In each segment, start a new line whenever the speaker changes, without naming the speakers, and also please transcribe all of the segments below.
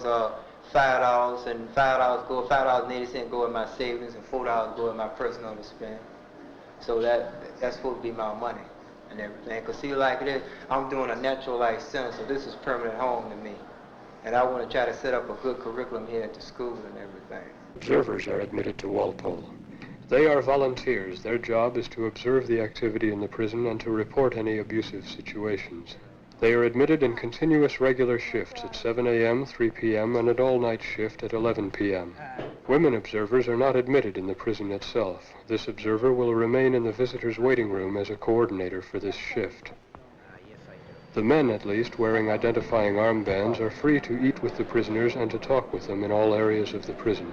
$5 and $5.80 go in my savings and $4 go in my personal to spend. So that's supposed to be my money and everything. Cause see, like this, I'm doing a naturalized sentence, so this is permanent home to me. And I want to try to set up a good curriculum here at the school and everything.
Observers are admitted to Walpole. They are volunteers. Their job is to observe the activity in the prison and to report any abusive situations. They are admitted in continuous regular shifts at 7 a.m., 3 p.m., and an all-night shift at 11 p.m. Women observers are not admitted in the prison itself. This observer will remain in the visitors' waiting room as a coordinator for this shift. The men, at least, wearing identifying armbands, are free to eat with the prisoners and to talk with them in all areas of the prison.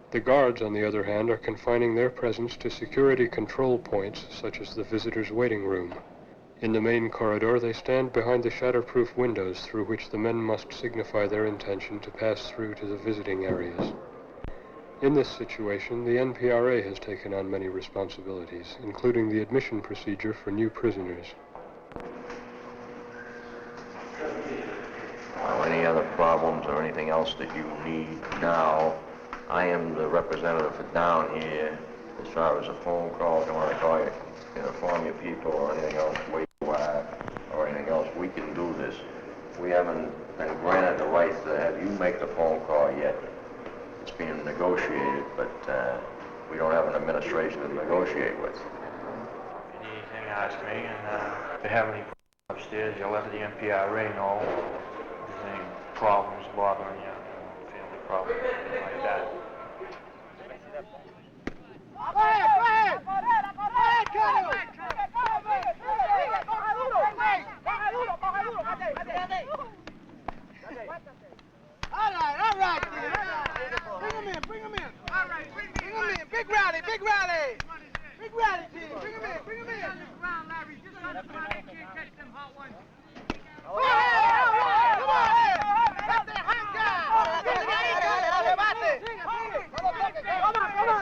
The guards, on the other hand, are confining their presence to security control points, such as the visitors' waiting room. In the main corridor, they stand behind the shatterproof windows through which the men must signify their intention to pass through to the visiting areas. In this situation, the NPRA has taken on many responsibilities, including the admission procedure for new prisoners.
Well, any other problems or anything else that you need now, I am the representative for down here. As far as a phone call, if you want to call you, inform your people or anything else, where you are, or anything else, we can do this. We haven't been granted the right to have you make the phone call yet. It's being negotiated, but we don't have an administration to negotiate with.
Anything, ask me, and if you have any upstairs, you'll let the NPRA know if there's any problems bothering you, family problems, anything like that.
Go ahead, All right, bring him in. All right, bring him in. Big rally. Big rally, team. Bring him in. Larry, just run the front. They can't catch them hot ones.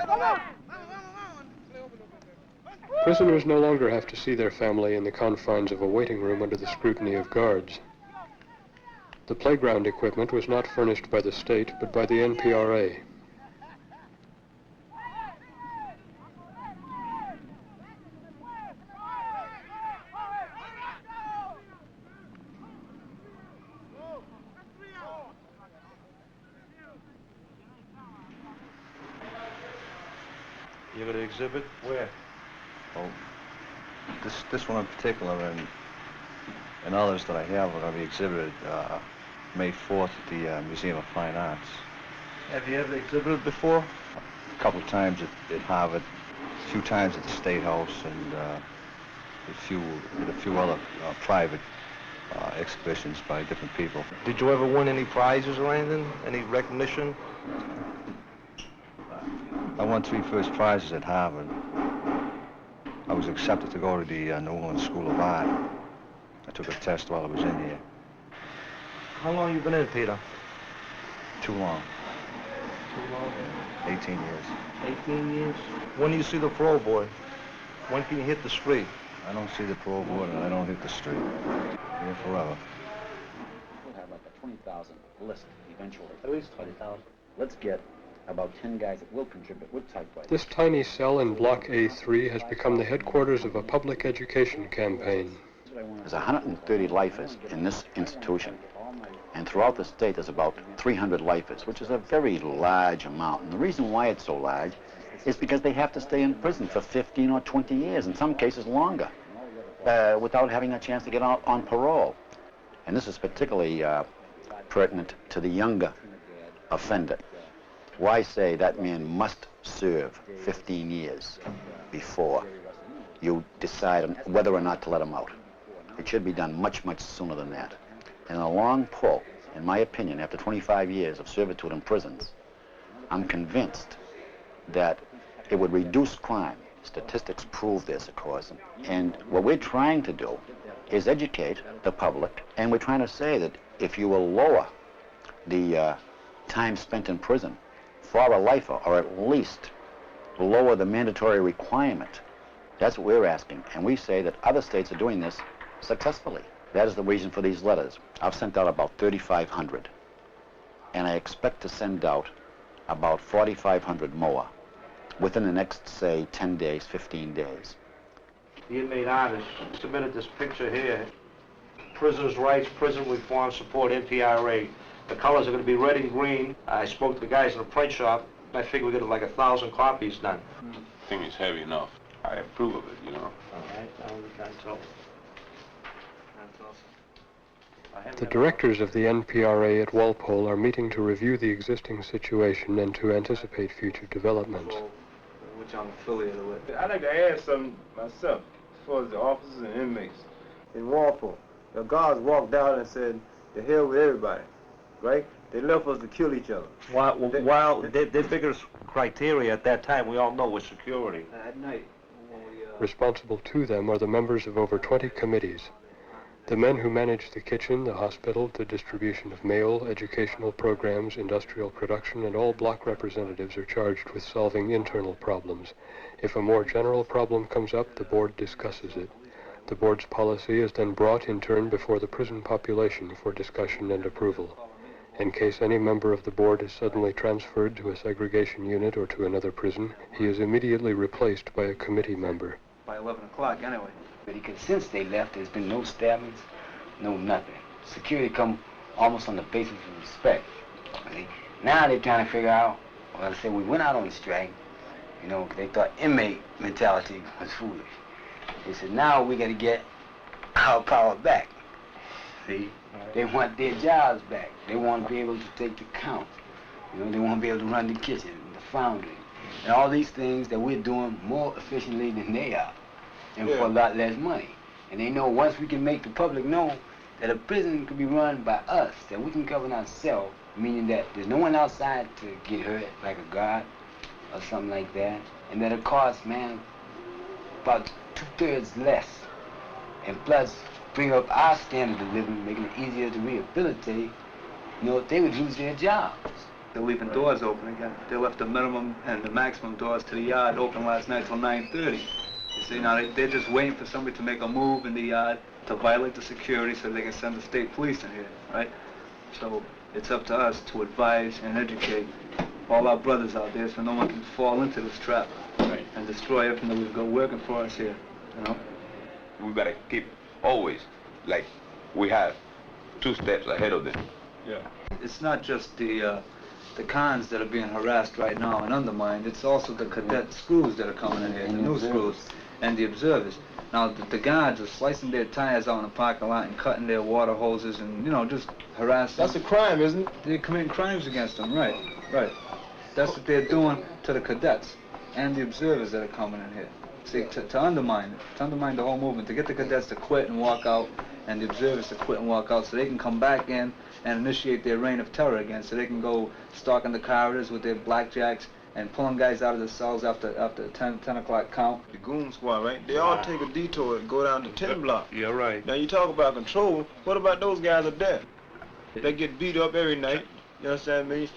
Come on.
Prisoners no longer have to see their family in the confines of a waiting room under the scrutiny of guards. The playground equipment was not furnished by the state, but by the NPRA.
You got an exhibit?
Where?
Oh, this one in particular and others that I have are going to be exhibited May 4th at the Museum of Fine Arts.
Have you ever exhibited before?
A couple of times at Harvard, a few times at the State House, and a few other private exhibitions by different people.
Did you ever win any prizes or anything? Any recognition?
I won 3 first prizes at Harvard. I was accepted to go to the New England School of Art. I took a test while I was in here.
How long you been in, Peter?
Too long.
Too long?
18 years.
18 years? When do you see the parole board? When can you hit the street?
I don't see the parole board and I don't hit the street. Here forever.
We'll have like a 20,000 list eventually. At least 20,000. Let's get about 10 guys that will contribute with typewriters.
This tiny cell in Block A3 has become the headquarters of a public education campaign.
There's 130 lifers in this institution, and throughout the state there's about 300 lifers, which is a very large amount. And the reason why it's so large is because they have to stay in prison for 15 or 20 years, in some cases longer, without having a chance to get out on parole. And this is particularly pertinent to the younger offender. Why say that man must serve 15 years before you decide on whether or not to let him out? It should be done much, much sooner than that. And in a long pull, in my opinion, after 25 years of servitude in prisons, I'm convinced that it would reduce crime. Statistics prove this, of course. And what we're trying to do is educate the public, and we're trying to say that if you will lower the time spent in prison for a lifer, or at least lower the mandatory requirement That's what we're asking. And we say that other states are doing this successfully. That is the reason for these letters. I've sent out about 3,500. And I expect to send out about 4,500 more within the next, say, 10 days, 15 days.
The inmate artist submitted this picture here. Prisoners' Rights, Prison Reform Support, NPRA. The colors are going to be red and green. I spoke to the guys in the print shop. I figure we're going to like 1,000 copies done.
I think it's heavy enough. I approve of it, you know.
All right, that's all.
The directors of the NPRA at Walpole are meeting to review the existing situation and to anticipate future developments.
Which I'm affiliated with.
I'd like to add something myself as far as the officers and inmates. In Walpole, the guards walked out and said, "The hell with everybody," right? They left us to kill each other.
While their biggest criteria at that time, we all know, was security.
At night, when we,
Responsible to them are the members of over 20 committees. The men who manage the kitchen, the hospital, the distribution of mail, educational programs, industrial production, and all block representatives are charged with solving internal problems. If a more general problem comes up, the board discusses it. The board's policy is then brought in turn before the prison population for discussion and approval. In case any member of the board is suddenly transferred to a segregation unit or to another prison, he is immediately replaced by a committee member.
by 11 o'clock anyway.
Because since they left, there's been no stabbings, no nothing. Security come almost on the basis of respect. See? Now they're trying to figure out, well, say we went out on strike, you know, 'cause they thought inmate mentality was foolish. They said, now we got to get our power back. See? They want their jobs back. They want to be able to take the count. You know, they want to be able to run the kitchen, the foundry, and all these things that we're doing more efficiently than they are, and for a lot less money. And they know once we can make the public know that a prison can be run by us, that we can govern ourselves, meaning that there's no one outside to get hurt, like a guard or something like that, and that it costs, man, about 2/3 less. And plus, bring up our standard of living, making it easier to rehabilitate, you know, they would lose their jobs.
They're leaving doors open again. They left the minimum and the maximum doors to the yard open last night till 9:30. You see, now they're just waiting for somebody to make a move in the yard to violate the security so they can send the state police in here, right? So it's up to us to advise and educate all our brothers out there so no one can fall into this trap and destroy everything that we've got working for us here, you know?
We better keep always, like, we have 2 steps ahead of them.
Yeah.
It's not just the cons that are being harassed right now and undermined, it's also the cadet screws that are coming in here, the new screws, and the observers. Now, the guards are slicing their tires out in the parking lot and cutting their water hoses and, you know, just harassing.
That's a crime, isn't it?
They're committing crimes against them, right, right. That's what they're doing to the cadets and the observers that are coming in here. See, to undermine it, to undermine the whole movement, to get the cadets to quit and walk out, and the observers to quit and walk out so they can come back in and initiate their reign of terror again, so they can go stalking the corridors with their blackjacks and pulling guys out of the cells after 10 o'clock count.
The goon squad, right? They all take a detour and go down to 10 block.
You're right.
Now you talk about control, what about those guys up there? They get beat up every night, you understand me?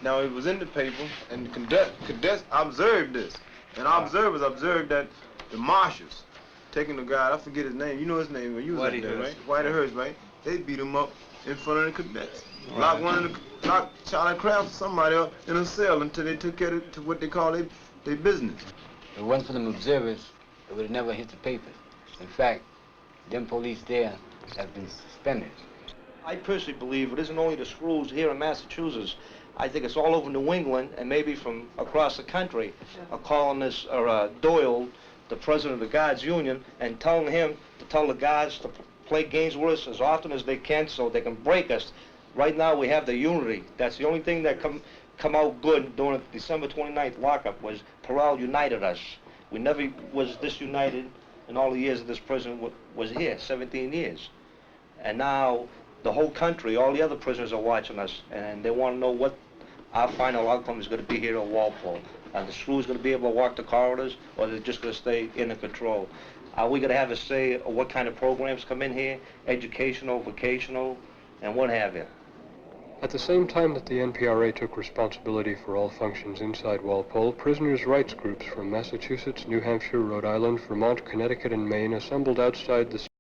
Now it was in the paper, and the cadets observed this. And our observers observed that the marshals taking the guy, I forget his name, you know his name, you was up there, right? Whitehurst, right? They beat him up in front of the cadets. Locked Charlie Kraft or somebody up in a cell until they took care of to what they call their business.
If it wasn't for them observers, it would have never hit the papers. In fact, them police there have been suspended.
I personally believe it isn't only the screws here in Massachusetts. I think it's all over New England and maybe from across the country are calling this Doyle, the president of the Guards Union, and telling him to tell the guards to play games with us as often as they can so they can break us. Right now we have the unity. That's the only thing that come out good during the December 29th lockup was Perel united us. We never was this united in all the years of this prison was here, 17 years. And now the whole country, all the other prisoners are watching us, and they want to know what our final outcome is going to be here at Walpole. Are the screws going to be able to walk the corridors, or they're just going to stay in the control? Are we going to have a say of what kind of programs come in here, educational, vocational, and what have you?
At the same time that the NPRA took responsibility for all functions inside Walpole, prisoners' rights groups from Massachusetts, New Hampshire, Rhode Island, Vermont, Connecticut, and Maine assembled outside the